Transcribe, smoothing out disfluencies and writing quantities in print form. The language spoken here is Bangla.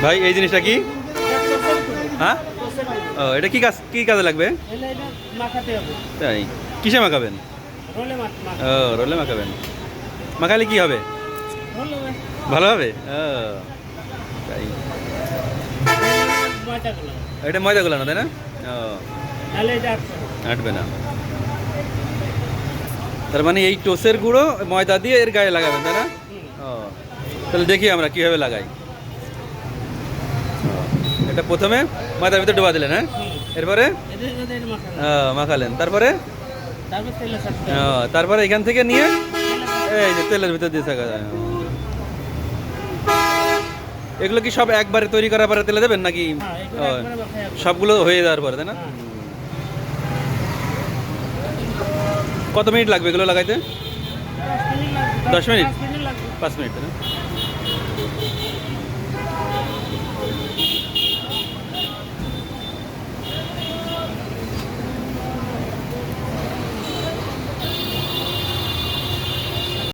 ভাই এই জিনিসটা কি? হ্যাঁ, ও এটা কি কাজে লাগবে? তাই কিসে মাখাবেন? ও রোলে মাখাবেন। মাখালে কি হবে? ভালো হবে। ও তাই, এটা ময়দা গুলানো তাই না? ও আটবে না। তার মানে এই টোসের গুঁড়ো ময়দা দিয়ে এর গায়ে লাগাবেন তাই না? ও তাহলে দেখি আমরা কিভাবে লাগাই। এটা প্রথমে ময়দার ভিতরে ডোবা দিলেন, হ্যাঁ, এরপরে মাখালেন, তারপরে তারপরে এখান থেকে নিয়ে এই যে তেলের ভিতর দিয়ে থাকা যায়। এগুলো কি সব একবারে তৈরি করার পরে তেলে দেবেন নাকি সবগুলো হয়ে যাওয়ার পরে তাই না? কত মিনিট লাগবে এগুলো লাগাইতে? 10 মিনিট, 5 মিনিট তাই না?